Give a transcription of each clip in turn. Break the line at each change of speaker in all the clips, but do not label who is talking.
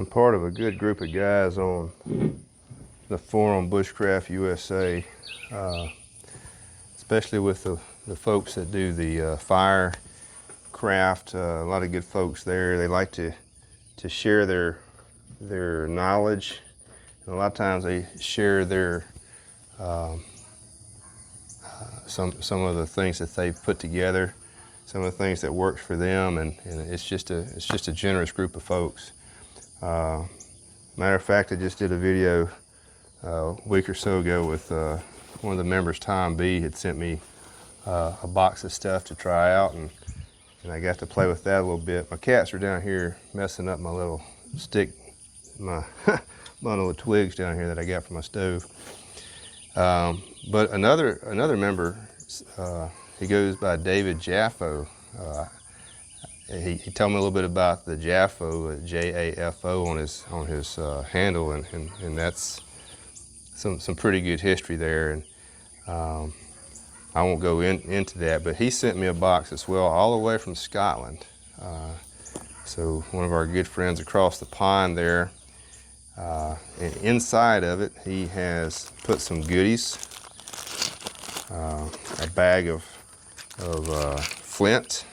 I'm part of a good group of guys on the forum Bushcraft USA, especially with the folks that do the fire craft. A lot of good folks there. They like to share their knowledge, and a lot of times they share their some of the things that they've put together, some of the things that works for them, and it's just a generous group of folks. Matter of fact, I just did a video a week or so ago with one of the members, Tom B, had sent me a box of stuff to try out, and I got to play with that a little bit. My cats are down here messing up my little stick, my bundle of twigs down here that I got from my stove. But another member, he goes by DavidJAFO. He told me a little bit about the JAFO, J-A-F-O, on his handle, and that's some pretty good history there. And I won't go into that, but he sent me a box as well, all the way from Scotland. So one of our good friends across the pond there. And inside of it, he has put some goodies, a bag of flint.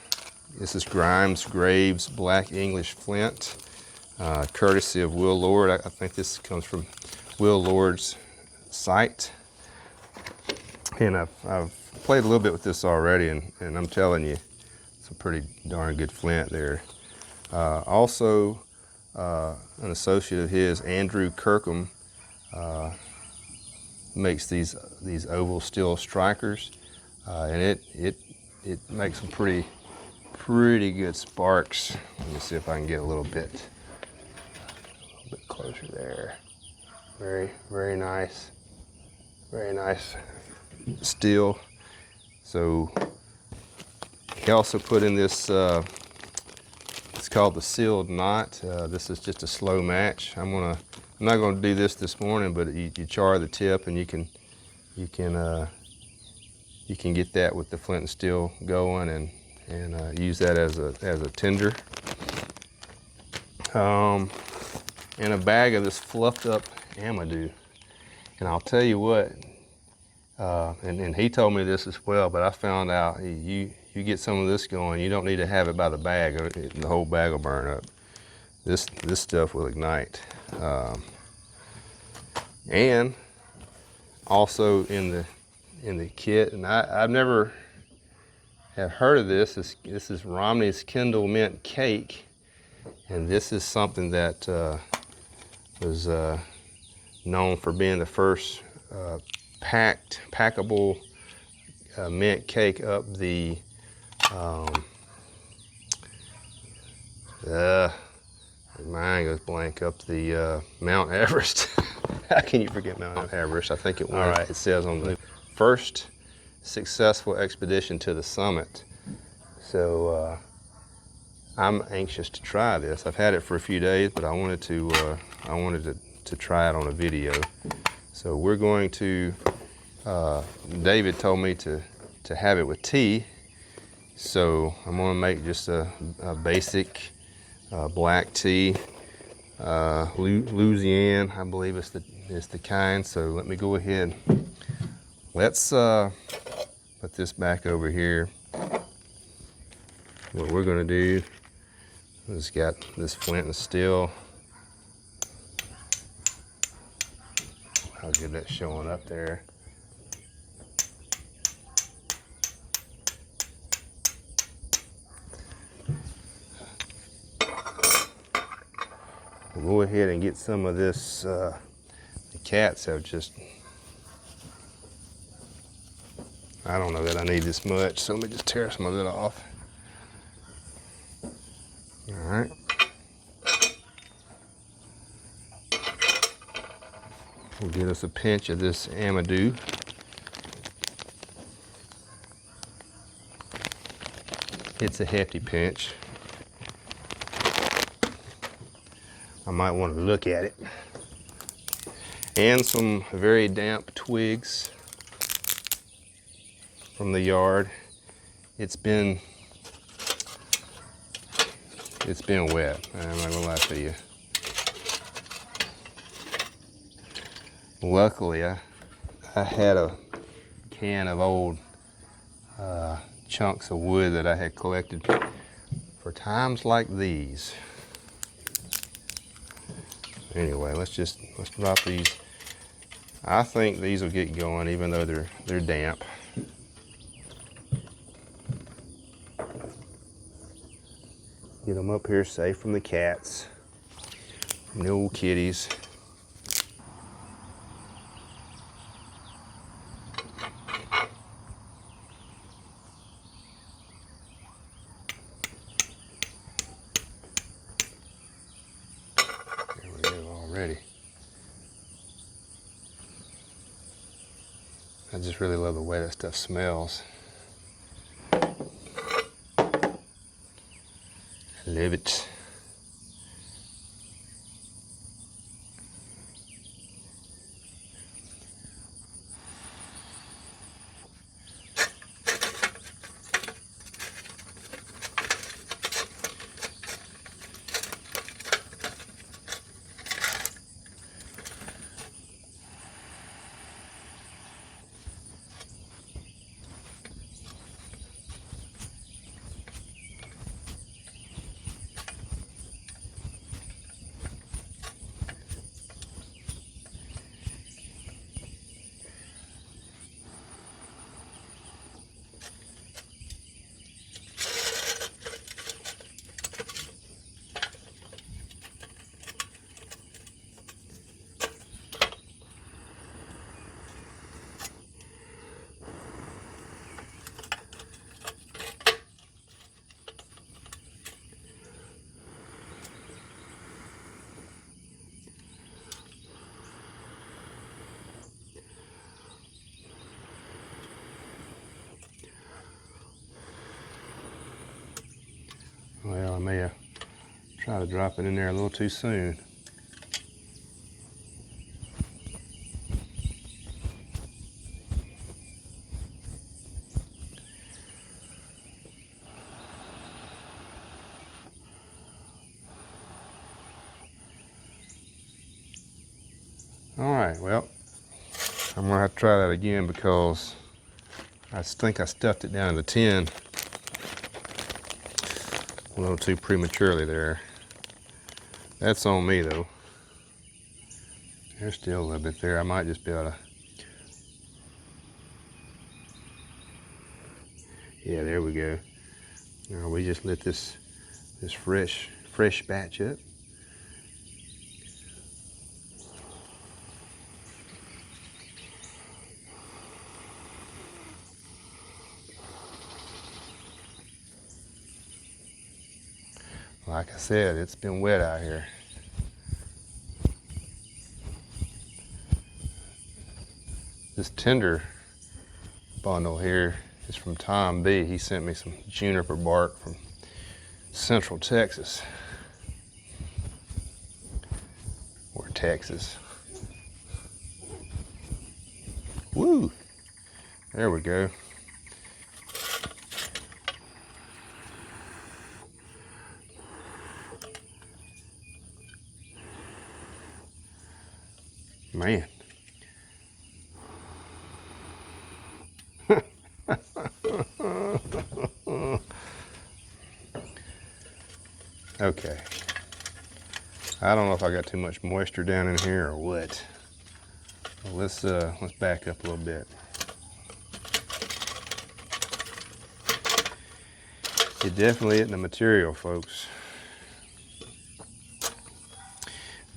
This is Grimes Graves Black English Flint, courtesy of Will Lord. I think this comes from Will Lord's site. And I've played a little bit with this already, and I'm telling you, it's a pretty darn good flint there. Also, an associate of his, Andrew Kirkham, makes these oval steel strikers, and it makes some pretty good sparks. Let me see if I can get a little bit closer there. Very nice steel. So he also put in this. It's called the sealed knot. This is just a slow match. I'm not gonna do this morning, but you char the tip, and you can get that with the flint and steel going, and use that as a tinder. And a bag of this fluffed up amadou. And I'll tell you what, and he told me this as well, but I found out you get some of this going, you don't need to have it by the bag, or the whole bag will burn up. This stuff will ignite. And also in the kit, and I've never have heard of this. This is Romney's Kindle Mint Cake, and this is something that was known for being the first packable mint cake up the mind goes blank, up the Mount Everest. How can you forget Mount Everest? I think it was. All right. It says on the first successful expedition to the summit. So I'm anxious to try this. I've had it for a few days, but I wanted to try it on a video. So we're going to. David told me to have it with tea. So I'm going to make just a basic black tea, Louisiana, I believe is the kind. So let me go ahead. Let's put this back over here. What we're going to do is got this flint and steel. How good that's showing up there. We'll go ahead and get some of this. The cats have just, I don't know that I need this much, so let me just tear some of it off. All right. We'll get us a pinch of this amadou. It's a hefty pinch. I might want to look at it. And some very damp twigs from the yard. It's been wet. I'm not gonna lie to you. Luckily, I had a can of old chunks of wood that I had collected for times like these. Anyway, let's drop these. I think these will get going even though they're damp. Get them up here safe from the cats, from the old kitties. There we go already. I just really love the way that stuff smells. I love it. Well, I may have tried to drop it in there a little too soon. All right, well, I'm gonna have to try that again because I think I stuffed it down in the tin a little too prematurely there. That's on me though. There's still a little bit there. I might just be able to. Yeah, there we go. Now we just lit this fresh batch up. Like I said, it's been wet out here. This tinder bundle here is from Tom B. He sent me some juniper bark from Central Texas. Or Texas. Woo! There we go. Man. Okay. I don't know if I got too much moisture down in here or what. Well, let's back up a little bit. It definitely isn't the material, folks.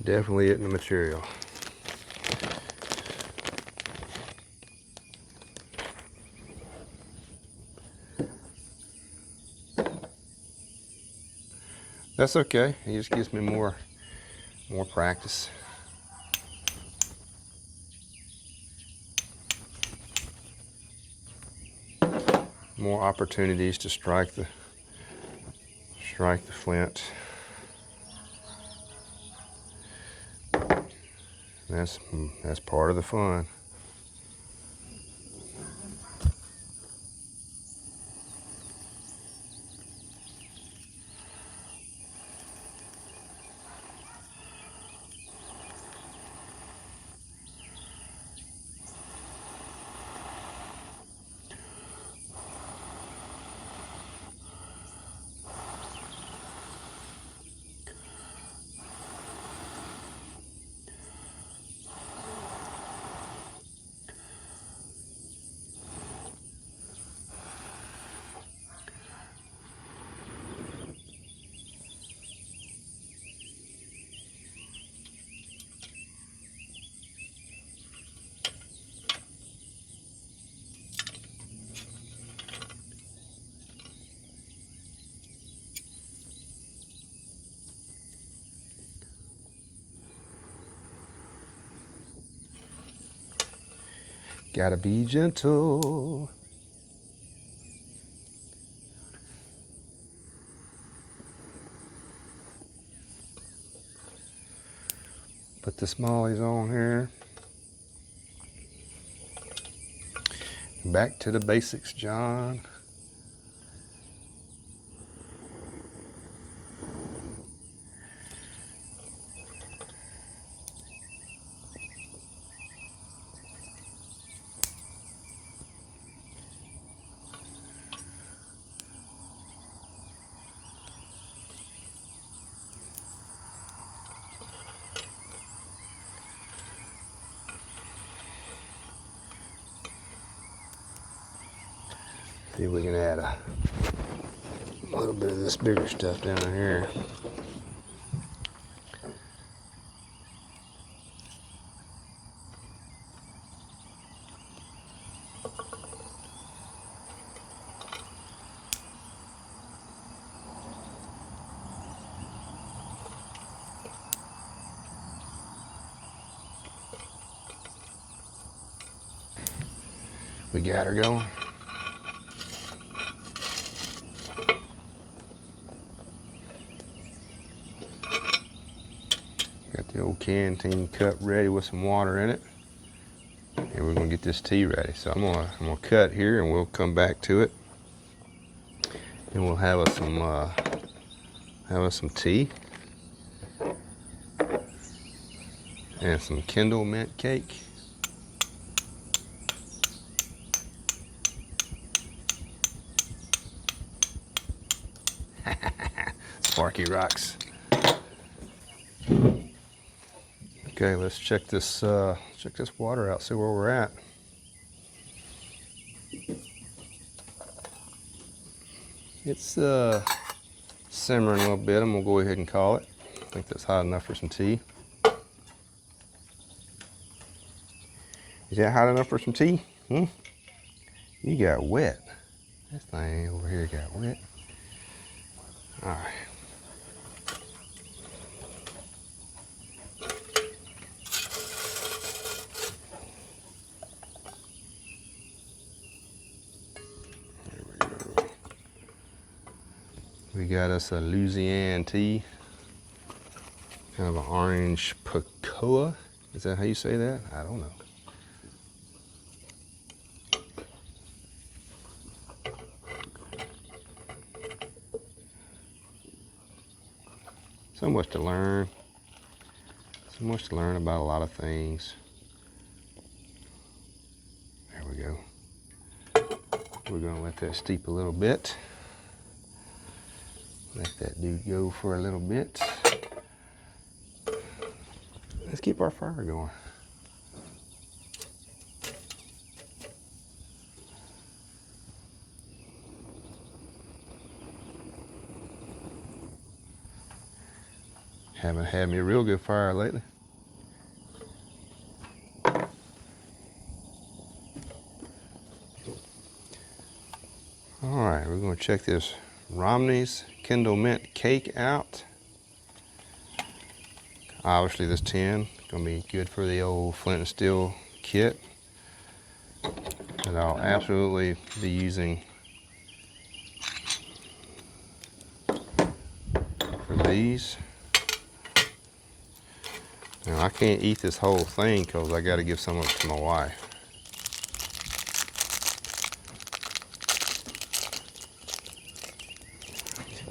Definitely isn't the material. That's okay. It just gives me more practice. More opportunities to strike the flint. That's part of the fun. Gotta be gentle. Put the smallies on here. Back to the basics, John. See if we can add a little bit of this bigger stuff down here. We got her going. Got the old canteen cup ready with some water in it. And we're gonna get this tea ready. So I'm gonna cut here and we'll come back to it. And we'll have us some tea. And some Kindle mint cake. Sparky rocks. Okay, let's check this water out, see where we're at. It's simmering a little bit. I'm gonna go ahead and call it. I think that's hot enough for some tea. Is that hot enough for some tea? You got wet. This thing over here got wet. All right. We got us a Louisiana tea, kind of an orange cocoa. Is that how you say that? I don't know. So much to learn. So much to learn about a lot of things. There we go. We're gonna let that steep a little bit. Let that dude go for a little bit. Let's keep our fire going. Haven't had me a real good fire lately. All right, we're gonna check this Romney's Kindle Mint Cake out. Obviously this tin gonna be good for the old flint and steel kit that I'll absolutely be using for these. Now I can't eat this whole thing because I got to give some of it to my wife.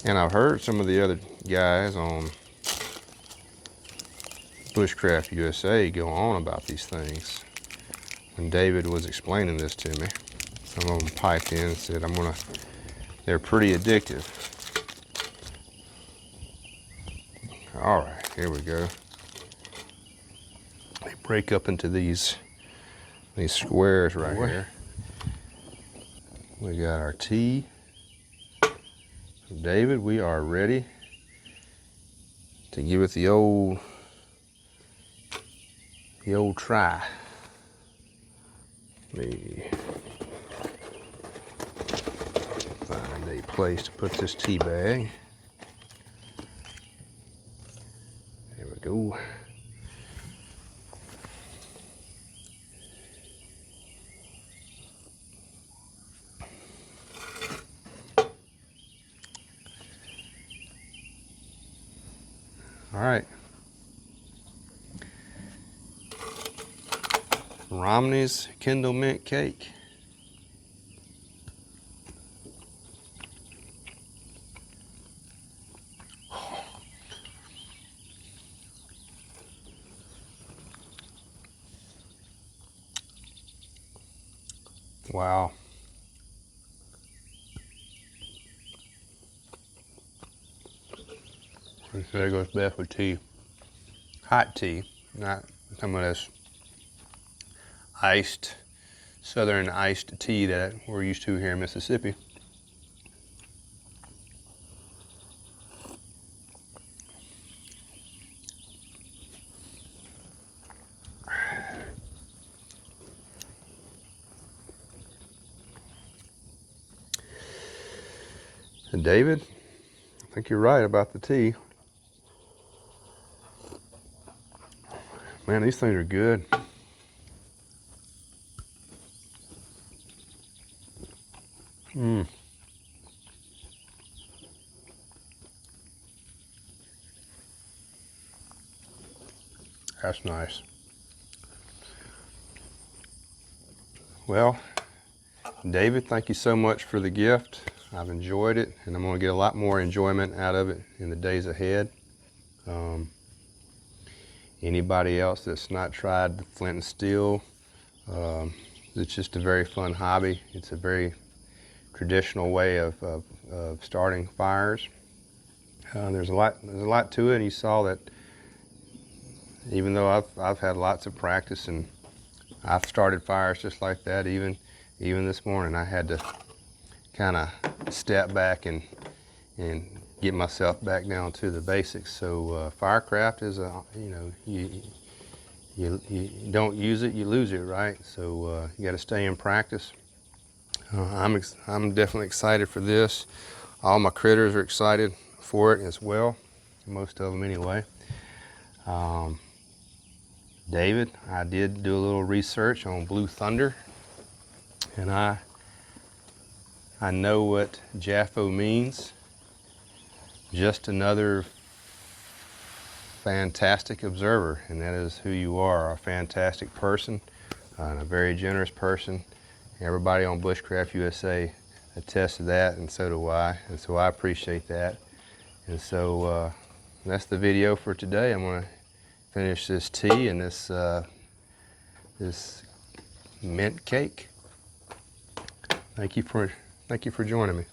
And I've heard some of the other guys on Bushcraft USA go on about these things. When David was explaining this to me, some of them piped in and said, they're pretty addictive. All right, here we go. They break up into these squares right here. We got our tea. So David, we are ready to give it the old try. Let me find a place to put this tea bag. There we go. right. Romney's Kindle Mint Cake. Wow. That goes best with tea. Hot tea, not some of this iced, southern iced tea that we're used to here in Mississippi. And David, I think you're right about the tea. Man, these things are good. Mmm. That's nice. Well, David, thank you so much for the gift. I've enjoyed it, and I'm going to get a lot more enjoyment out of it in the days ahead. Anybody else that's not tried the flint and steel, it's just a very fun hobby. It's a very traditional way of starting fires. There's a lot to it. And you saw that even though I've had lots of practice and I've started fires just like that, even this morning I had to kind of step back and get myself back down to the basics. So firecraft is you don't use it, you lose it, right? So you got to stay in practice. I'm definitely excited for this. All my critters are excited for it as well, most of them anyway. David, I did do a little research on Blue Thunder, and I know what JAFO means. Just another fantastic observer, and that is who you are, a fantastic person and a very generous person. Everybody on Bushcraft USA attests to that, and so do I, and so I appreciate that. And so that's the video for today. I'm going to finish this tea and this mint cake. Thank you for joining me.